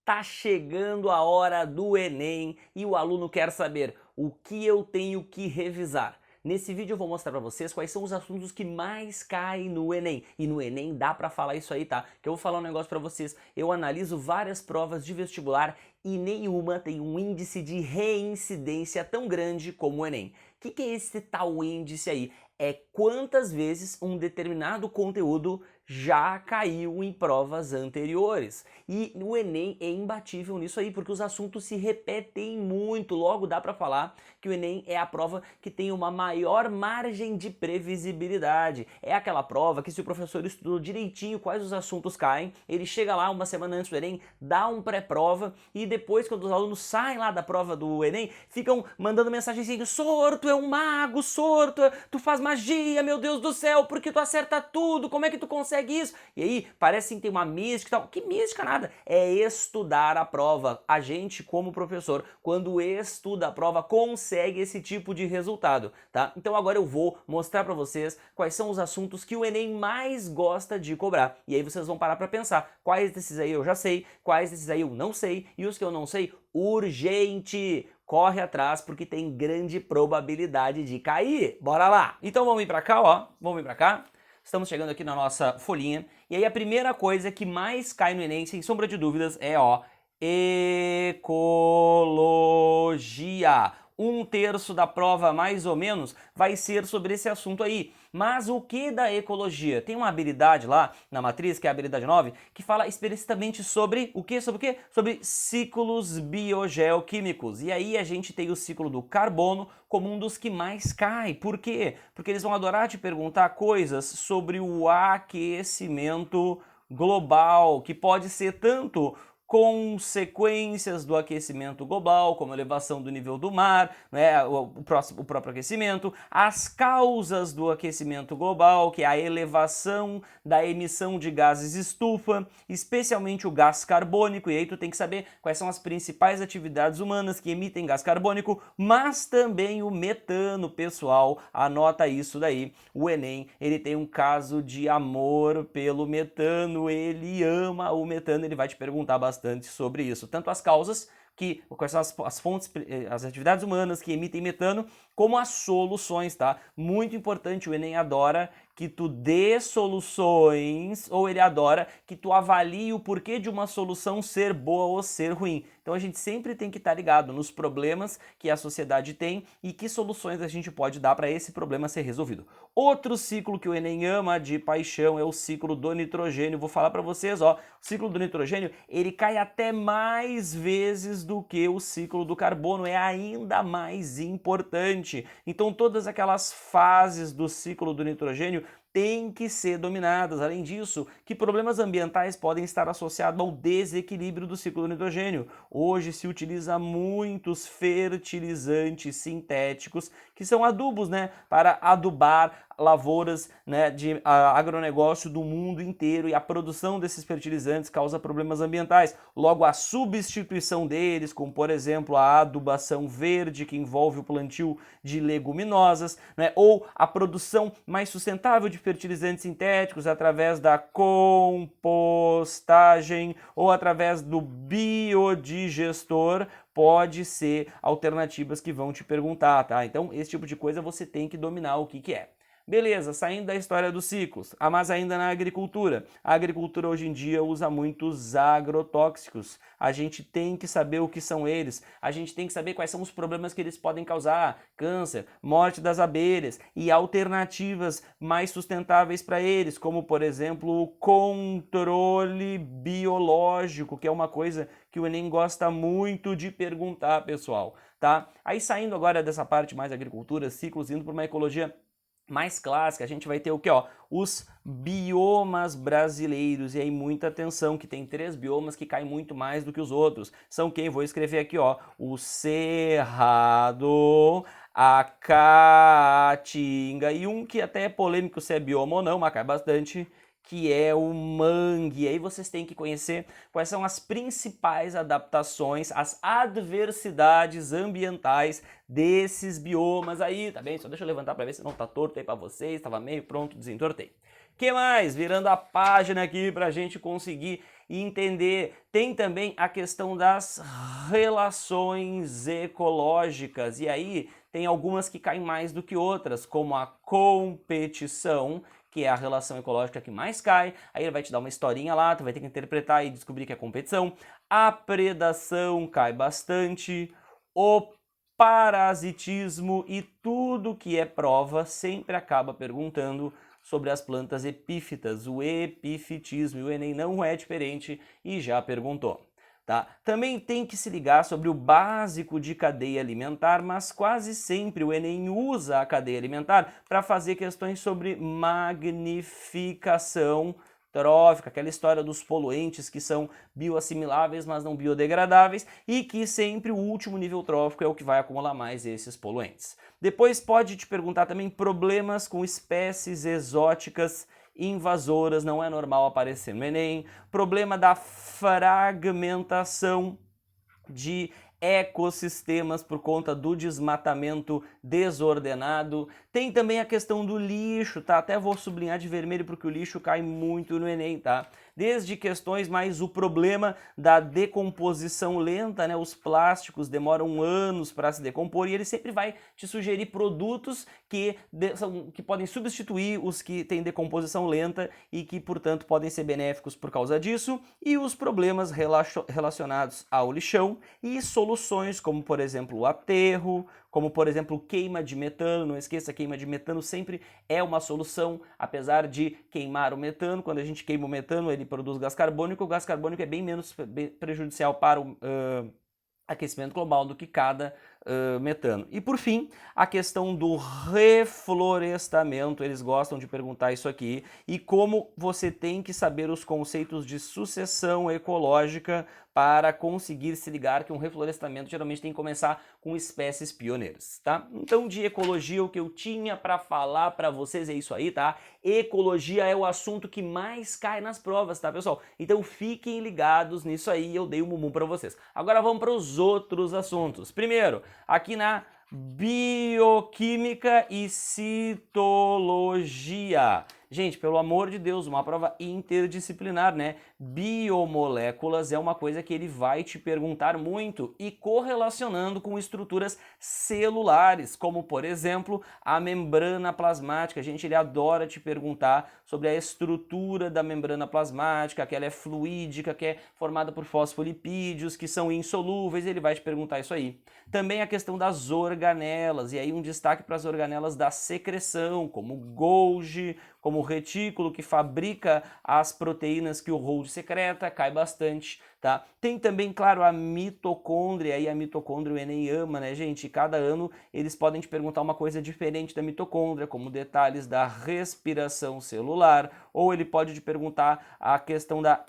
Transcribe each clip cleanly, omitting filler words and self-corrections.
Tá chegando a hora do Enem e o aluno quer saber o que eu tenho que revisar. Nesse vídeo eu vou mostrar para vocês quais são os assuntos que mais caem no Enem. E no Enem dá para falar isso aí, tá? Que eu vou falar um negócio para vocês. Eu analiso várias provas de vestibular e nenhuma tem um índice de reincidência tão grande como o Enem. O que é esse tal índice aí? É quantas vezes um determinado conteúdo já caiu em provas anteriores. E o Enem é imbatível nisso aí, porque os assuntos se repetem muito. Logo dá para falar que o Enem é a prova que tem uma maior margem de previsibilidade. É aquela prova que, se o professor estudou direitinho quais os assuntos caem, ele chega lá uma semana antes do Enem, dá um pré-prova e depois, quando os alunos saem lá da prova do Enem, ficam mandando mensagem assim: Sor, tu é um mago, Sor, tu faz magia, meu Deus do céu, porque tu acerta tudo, como é que tu consegue isso? E aí, parece que tem uma mística e tal. Que mística nada? É estudar a prova. A gente, como professor, quando estuda a prova, consegue esse tipo de resultado, tá? Então agora eu vou mostrar pra vocês quais são os assuntos que o Enem mais gosta de cobrar. E aí vocês vão parar pra pensar, quais desses aí eu já sei, quais desses aí eu não sei, e os que eu não sei, urgente! Corre atrás porque tem grande probabilidade de cair. Bora lá! Então vamos vir pra cá, ó. Vamos vir pra cá. Estamos chegando aqui na nossa folhinha. E aí a primeira coisa que mais cai no Enem, sem sombra de dúvidas, é, ó, ecologia. 1/3 da prova, mais ou menos, vai ser sobre esse assunto aí. Mas o que da ecologia? Tem uma habilidade lá na matriz, que é a habilidade 9, que fala explicitamente sobre o quê? Sobre o quê? Sobre ciclos biogeoquímicos. E aí a gente tem o ciclo do carbono como um dos que mais cai. Por quê? Porque eles vão adorar te perguntar coisas sobre o aquecimento global, que pode ser tanto consequências do aquecimento global, como a elevação do nível do mar, né, o próprio aquecimento, as causas do aquecimento global, que é a elevação da emissão de gases estufa, especialmente o gás carbônico, e aí tu tem que saber quais são as principais atividades humanas que emitem gás carbônico, mas também o metano, pessoal, anota isso daí. O Enem, ele tem um caso de amor pelo metano, ele ama o metano, ele vai te perguntar bastante sobre isso, tanto as causas, quais são as fontes, as atividades humanas que emitem metano, como as soluções, tá? Muito importante, o Enem adora que tu dê soluções, ou ele adora que tu avalie o porquê de uma solução ser boa ou ser ruim. Então a gente sempre tem que estar ligado nos problemas que a sociedade tem e que soluções a gente pode dar para esse problema ser resolvido. Outro ciclo que o Enem ama de paixão é o ciclo do nitrogênio. Vou falar para vocês, ó, o ciclo do nitrogênio, ele cai até mais vezes do que o ciclo do carbono, é ainda mais importante. Então todas aquelas fases do ciclo do nitrogênio têm que ser dominadas. Além disso, que problemas ambientais podem estar associados ao desequilíbrio do ciclo do nitrogênio. Hoje se utiliza muitos fertilizantes sintéticos, que são adubos, né, para adubar lavouras, né, de agronegócio do mundo inteiro, e a produção desses fertilizantes causa problemas ambientais. Logo, a substituição deles, como por exemplo a adubação verde, que envolve o plantio de leguminosas, né, ou a produção mais sustentável de fertilizantes sintéticos através da compostagem ou através do biodigestor, pode ser alternativas que vão te perguntar, tá? Então, esse tipo de coisa você tem que dominar o que é. Beleza, saindo da história dos ciclos, mas ainda na agricultura. A agricultura hoje em dia usa muitos agrotóxicos. A gente tem que saber o que são eles, a gente tem que saber quais são os problemas que eles podem causar, câncer, morte das abelhas e alternativas mais sustentáveis para eles, como por exemplo o controle biológico, que é uma coisa que o Enem gosta muito de perguntar, pessoal, tá? Aí saindo agora dessa parte mais agricultura, ciclos, indo para uma ecologia mais clássica, a gente vai ter o que, ó? Os biomas brasileiros. E aí muita atenção, que tem 3 biomas que caem muito mais do que os outros. São quem? Vou escrever aqui, ó. O Cerrado, a Caatinga e um que até é polêmico se é bioma ou não, mas cai bastante, que é o mangue. Aí vocês têm que conhecer quais são as principais adaptações, as adversidades ambientais desses biomas aí, tá bem? Só deixa eu levantar para ver se não tá torto aí para vocês, estava meio pronto, desentortei. Que mais? Virando a página aqui pra gente conseguir e entender. Tem também a questão das relações ecológicas, e aí tem algumas que caem mais do que outras, como a competição, que é a relação ecológica que mais cai. Aí ele vai te dar uma historinha lá, tu vai ter que interpretar e descobrir que é competição. A predação cai bastante. O parasitismo e tudo que é prova sempre acaba perguntando sobre as plantas epífitas, o epifitismo, e o Enem não é diferente e já perguntou. Tá? Também tem que se ligar sobre o básico de cadeia alimentar, mas quase sempre o Enem usa a cadeia alimentar para fazer questões sobre magnificação trófica, aquela história dos poluentes que são bioassimiláveis, mas não biodegradáveis, e que sempre o último nível trófico é o que vai acumular mais esses poluentes. Depois pode te perguntar também problemas com espécies exóticas invasoras, não é normal aparecer no Enem. Problema da fragmentação de ecossistemas por conta do desmatamento desordenado. Tem também a questão do lixo, tá? Até vou sublinhar de vermelho porque o lixo cai muito no Enem, tá? Desde questões mais o problema da decomposição lenta, né? Os plásticos demoram anos para se decompor e ele sempre vai te sugerir produtos que podem substituir os que têm decomposição lenta e que, portanto, podem ser benéficos por causa disso, e os problemas relacionados ao lixão e soluções como, por exemplo, o aterro, como, por exemplo, queima de metano. Não esqueça, queima de metano sempre é uma solução, apesar de queimar o metano. Quando a gente queima o metano, ele produz gás carbônico. O gás carbônico é bem menos prejudicial para o aquecimento global do que cada metano. E por fim, a questão do reflorestamento, eles gostam de perguntar isso aqui, e como você tem que saber os conceitos de sucessão ecológica para conseguir se ligar que um reflorestamento geralmente tem que começar com espécies pioneiras, tá? Então, de ecologia, o que eu tinha para falar para vocês é isso aí, tá? Ecologia é o assunto que mais cai nas provas, tá, pessoal? Então, fiquem ligados nisso aí, eu dei um mumum para vocês. Agora vamos para os outros assuntos. Primeiro, aqui na bioquímica e citologia. Gente, pelo amor de Deus, uma prova interdisciplinar, né? Biomoléculas é uma coisa que ele vai te perguntar muito e correlacionando com estruturas celulares, como, por exemplo, a membrana plasmática. Gente, ele adora te perguntar sobre a estrutura da membrana plasmática, que ela é fluídica, que é formada por fosfolipídios, que são insolúveis, ele vai te perguntar isso aí. Também a questão das organelas, e aí um destaque para as organelas da secreção, como Golgi, como o retículo que fabrica as proteínas que o Golgi secreta, cai bastante, tá? Tem também, claro, a mitocôndria, e a mitocôndria o Enem ama, né, gente? Cada ano eles podem te perguntar uma coisa diferente da mitocôndria, como detalhes da respiração celular, ou ele pode te perguntar a questão da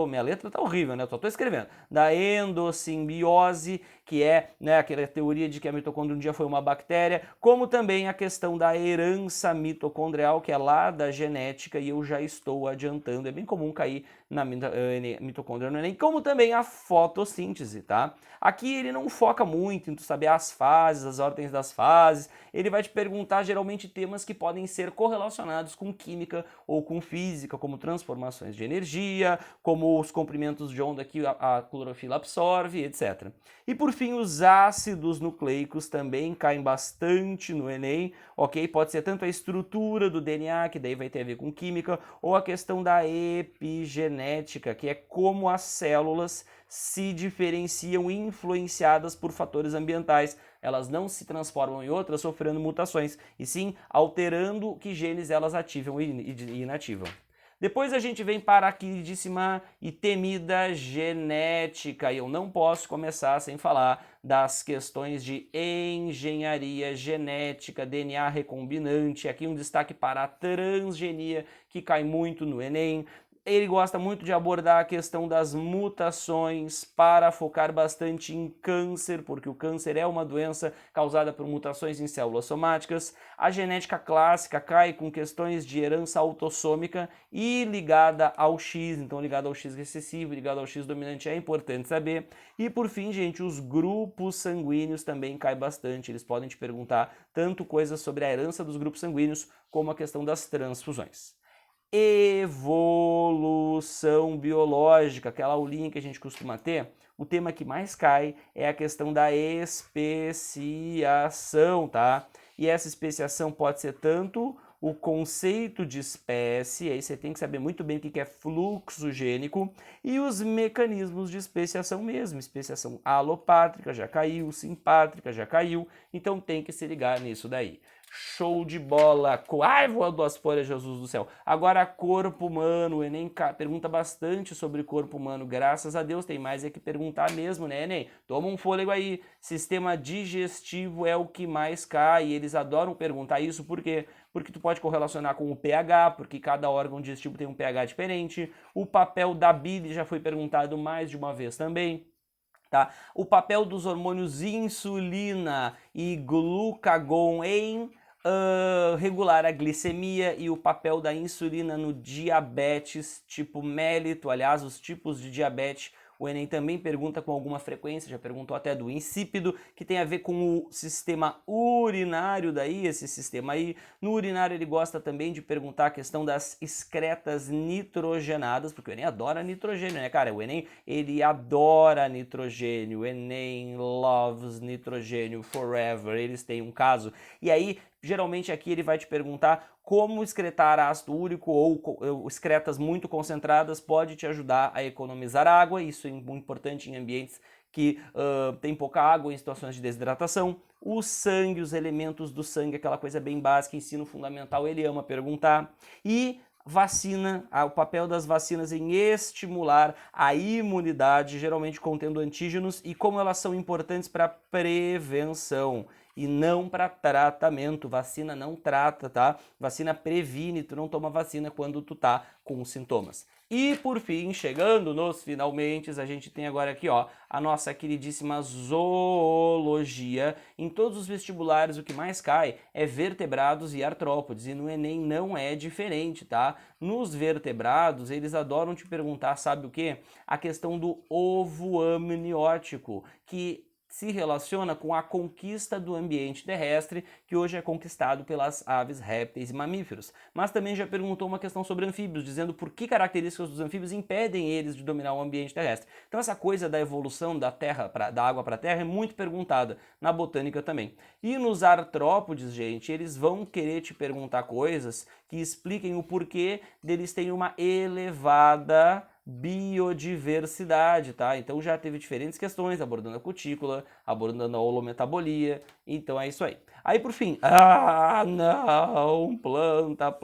minha letra tá horrível, né? Eu só tô escrevendo. Da endossimbiose, que é, né, aquela teoria de que a mitocôndria um dia foi uma bactéria, como também a questão da herança mitocondrial, que é lá da genética, e eu já estou adiantando, é bem comum cair na mitocôndria no Enem, como também a fotossíntese, tá? Aqui ele não foca muito em tu saber as fases, as ordens das fases, ele vai te perguntar geralmente temas que podem ser correlacionados com química ou com física, como transformações de energia, como os comprimentos de onda que a clorofila absorve, etc. E por fim, os ácidos nucleicos também caem bastante no Enem, ok? Pode ser tanto a estrutura do DNA, que daí vai ter a ver com química, ou a questão da epigenética, que é como as células se diferenciam influenciadas por fatores ambientais. Elas não se transformam em outras sofrendo mutações, e sim alterando que genes elas ativam e inativam. Depois a gente vem para a queridíssima e temida genética, e eu não posso começar sem falar das questões de engenharia genética, DNA recombinante. Aqui um destaque para a transgenia, que cai muito no Enem. Ele gosta muito de abordar a questão das mutações para focar bastante em câncer, porque o câncer é uma doença causada por mutações em células somáticas. A genética clássica cai com questões de herança autossômica e ligada ao X, então ligada ao X recessivo, ligada ao X dominante, é importante saber. E por fim, gente, os grupos sanguíneos também caem bastante. Eles podem te perguntar tanto coisas sobre a herança dos grupos sanguíneos como a questão das transfusões. evolução biológica, aquela aulinha que a gente costuma ter. O tema que mais cai é a questão da especiação, tá? E essa especiação pode ser tanto o conceito de espécie, aí você tem que saber muito bem o que é fluxo gênico, e os mecanismos de especiação mesmo. Especiação alopátrica já caiu, simpátrica já caiu, então tem que se ligar nisso daí. Show de bola! Ai, voa duas folhas, Jesus do céu! Agora, corpo humano. O Enem pergunta bastante sobre corpo humano. Graças a Deus, tem mais é que perguntar mesmo, né, Enem? Toma um fôlego aí. Sistema digestivo é o que mais cai. Eles adoram perguntar isso, por quê? Porque tu pode correlacionar com o pH, porque cada órgão digestivo tem um pH diferente. O papel da bile já foi perguntado mais de uma vez também. Tá? O papel dos hormônios insulina e glucagon em regular a glicemia e o papel da insulina no diabetes tipo mélito. Aliás, os tipos de diabetes o Enem também pergunta com alguma frequência, já perguntou até do insípido, que tem a ver com o sistema urinário daí, esse sistema aí. No urinário ele gosta também de perguntar a questão das excretas nitrogenadas, porque o Enem adora nitrogênio, né, cara? O Enem, ele adora nitrogênio, o Enem loves nitrogênio forever, eles têm um caso. E aí, geralmente aqui ele vai te perguntar como excretar ácido úrico ou excretas muito concentradas pode te ajudar a economizar água. Isso é muito importante em ambientes que tem pouca água, em situações de desidratação. O sangue, os elementos do sangue, aquela coisa bem básica, ensino fundamental, ele ama perguntar. E vacina, o papel das vacinas em estimular a imunidade, geralmente contendo antígenos, e como elas são importantes para prevenção e não para tratamento. Vacina não trata, tá? Vacina previne, tu não toma vacina quando tu tá com sintomas. E por fim, chegando nos finalmente, a gente tem agora aqui, ó, a nossa queridíssima zoologia. Em todos os vestibulares o que mais cai é vertebrados e artrópodes, e no Enem não é diferente, tá? Nos vertebrados, eles adoram te perguntar, sabe o quê? A questão do ovo amniótico, que se relaciona com a conquista do ambiente terrestre, que hoje é conquistado pelas aves, répteis e mamíferos. Mas também já perguntou uma questão sobre anfíbios, dizendo por que características dos anfíbios impedem eles de dominar o ambiente terrestre. Então essa coisa da evolução da água para a terra é muito perguntada na botânica também. E nos artrópodes, gente, eles vão querer te perguntar coisas que expliquem o porquê deles terem uma elevada biodiversidade, tá? Então já teve diferentes questões abordando a cutícula, abordando a holometabolia, então é isso aí. Aí por fim, não, planta,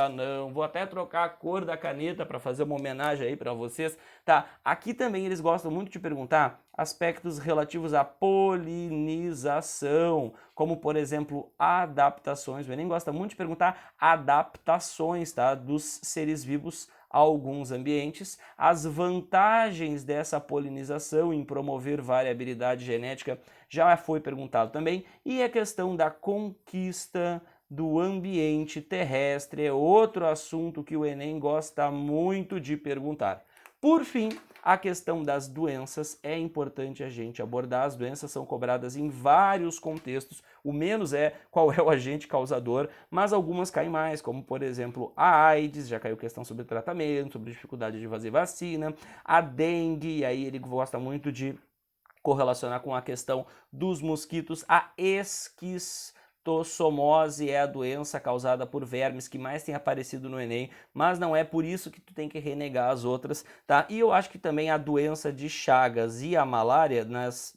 não. Vou até trocar a cor da caneta para fazer uma homenagem aí para vocês, tá? Aqui também eles gostam muito de perguntar aspectos relativos à polinização, como por exemplo adaptações. O Enem gosta muito de perguntar adaptações, tá? Dos seres vivos a alguns ambientes, as vantagens dessa polinização em promover variabilidade genética já foi perguntado também, e a questão da conquista do ambiente terrestre é outro assunto que o Enem gosta muito de perguntar. Por fim, a questão das doenças é importante a gente abordar. As doenças são cobradas em vários contextos. O menos é qual é o agente causador, mas algumas caem mais, como por exemplo a AIDS, já caiu questão sobre tratamento, sobre dificuldade de fazer vacina, a dengue, e aí ele gosta muito de correlacionar com a questão dos mosquitos, a esquistossomose é a doença causada por vermes que mais tem aparecido no Enem, mas não é por isso que tu tem que renegar as outras, tá? E eu acho que também a doença de Chagas e a malária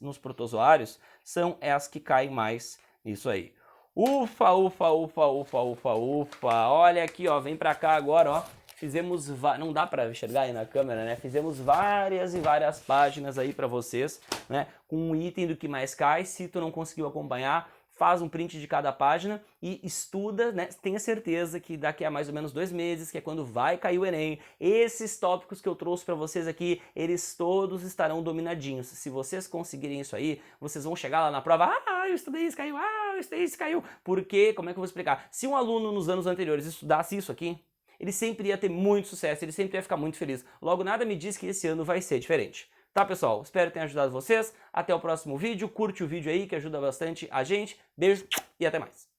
nos protozoários são as que caem mais nisso aí. Ufa, ufa, ufa, ufa, ufa, ufa. Olha aqui, ó, vem pra cá agora, ó. Fizemos, não dá para enxergar aí na câmera, né? Fizemos várias e várias páginas aí para vocês, né? Com um item do que mais cai. Se tu não conseguiu acompanhar, faz um print de cada página e estuda, né? Tenha certeza que daqui a mais ou menos 2 meses, que é quando vai cair o Enem, esses tópicos que eu trouxe para vocês aqui, eles todos estarão dominadinhos. Se vocês conseguirem isso aí, vocês vão chegar lá na prova, eu estudei isso, caiu, eu estudei isso, caiu. Porque, como é que eu vou explicar? Se um aluno nos anos anteriores estudasse isso aqui, ele sempre ia ter muito sucesso, ele sempre ia ficar muito feliz. Logo, nada me diz que esse ano vai ser diferente. Tá, pessoal? Espero ter ajudado vocês. Até o próximo vídeo. Curte o vídeo aí, que ajuda bastante a gente. Beijo e até mais.